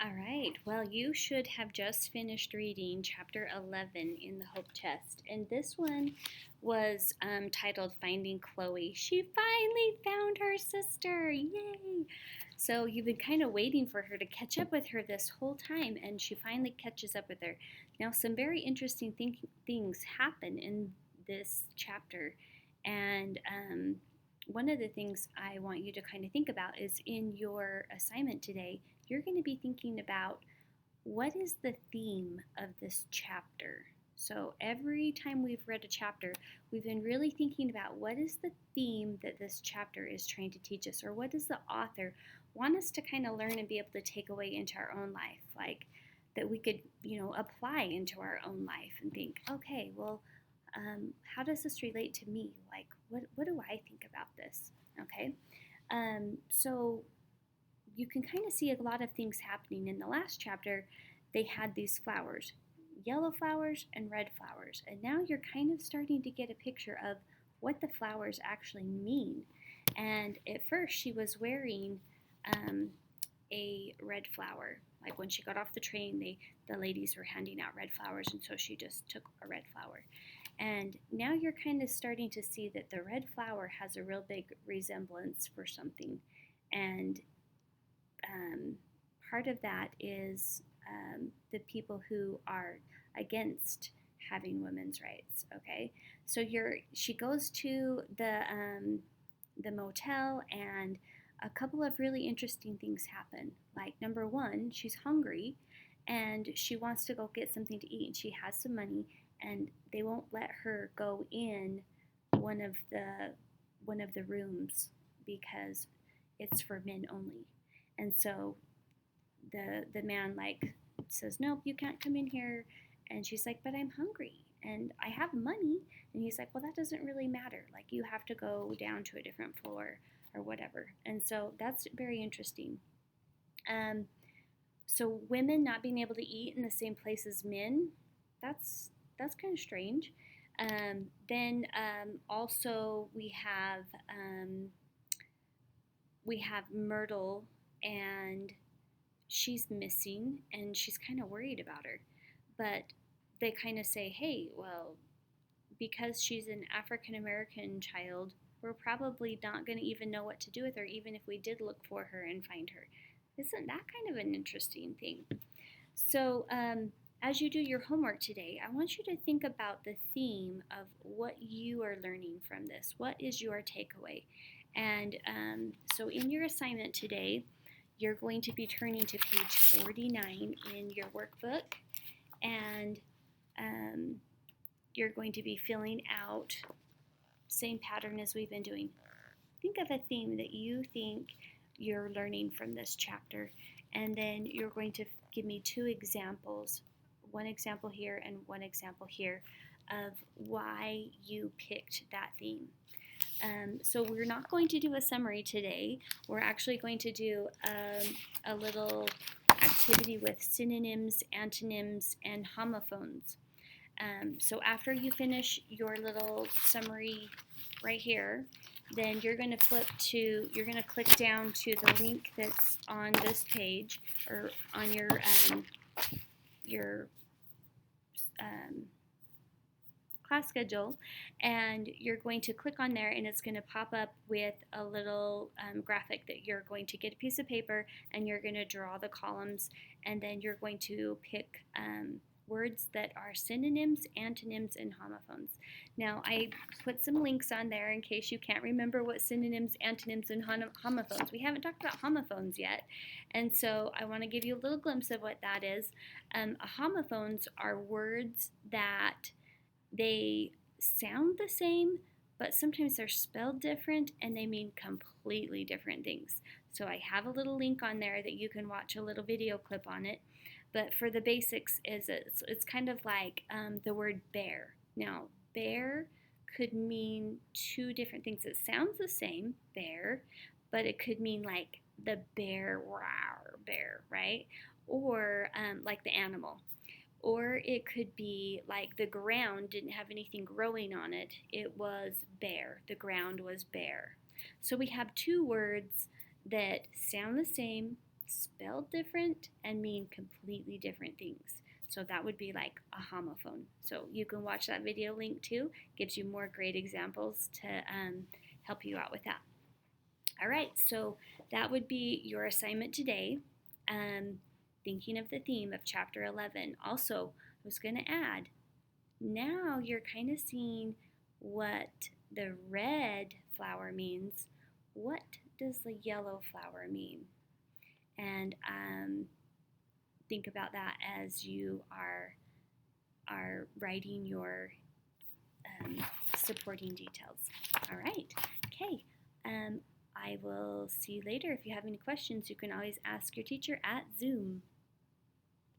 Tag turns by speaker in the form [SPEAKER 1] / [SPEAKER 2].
[SPEAKER 1] All right. Well, you should have just finished reading chapter 11 in the Hope Chest. And this one was titled Finding Chloe. She finally found her sister. Yay! So you've been kind of waiting for her to catch up with her this whole time, and she finally catches up with her. Now, some very interesting things happen in this chapter. And one of the things I want you to kind of think about is in your assignment today, you're going to be thinking about what is the theme of this chapter. So every time we've read a chapter, we've been really thinking about what is the theme that this chapter is trying to teach us, or what does the author want us to kind of learn and be able to take away into our own life, like that we could, apply into our own life and think, okay, well, how does this relate to me? Like, what do I think about this? Okay, so you can kind of see a lot of things happening. In the last chapter, they had these flowers, yellow flowers and red flowers. And now you're kind of starting to get a picture of what the flowers actually mean. And at first, she was wearing a red flower. Like when she got off the train, the ladies were handing out red flowers, and so she just took a red flower. And now you're kind of starting to see that the red flower has a real big resemblance for something. And um, part of that is the people who are against having women's rights. Okay, so she goes to the motel, and a couple of really interesting things happen. Like number one, she's hungry, and she wants to go get something to eat, and she has some money, and they won't let her go in one of the rooms because it's for men only. And so the man like says, nope, you can't come in here. And she's like, but I'm hungry and I have money. And he's like, well, that doesn't really matter. Like, you have to go down to a different floor or whatever. And so that's very interesting. Um, so women not being able to eat in the same place as men, that's kind of strange. Then also we have Myrtle, and she's missing, and she's kind of worried about her. But they kind of say, hey, well, because she's an African American child, we're probably not going to even know what to do with her, even if we did look for her and find her. Isn't that kind of an interesting thing? So, as you do your homework today, I want you to think about the theme of what you are learning from this. What is your takeaway? And so, in your assignment today, you're going to be turning to page 49 in your workbook, and you're going to be filling out same pattern as we've been doing. Think of a theme that you think you're learning from this chapter, and then you're going to give me two examples, one example here and one example here, of why you picked that theme. So we're not going to do a summary today. We're actually going to do a little activity with synonyms, antonyms, and homophones. So after you finish your little summary right here, then you're going to click down to the link that's on this page, or on your class schedule, and you're going to click on there, and it's going to pop up with a little graphic that you're going to get a piece of paper, and you're going to draw the columns, and then you're going to pick words that are synonyms, antonyms, and homophones. Now, I put some links on there in case you can't remember what synonyms, antonyms, and homophones. We haven't talked about homophones yet, and so I want to give you a little glimpse of what that is. Homophones are words that they sound the same, but sometimes they're spelled different and they mean completely different things. So I have a little link on there that you can watch a little video clip on it. But for the basics, it's kind of like the word bear. Now, bear could mean two different things. It sounds the same, bear, but it could mean like the bear, rawr, bear, right? Or like the animal. Or it could be like the ground didn't have anything growing on it. It was bare. The ground was bare. So we have two words that sound the same, spelled different and mean completely different things. So that would be like a homophone. So you can watch that video link too. Gives you more great examples to help you out with that. All right, so that would be your assignment today. Thinking of the theme of chapter 11. Also, I was going to add, now you're kind of seeing what the red flower means. What does the yellow flower mean? And think about that as you are writing your supporting details. All right, okay. I will see you later. If you have any questions, you can always ask your teacher at Zoom.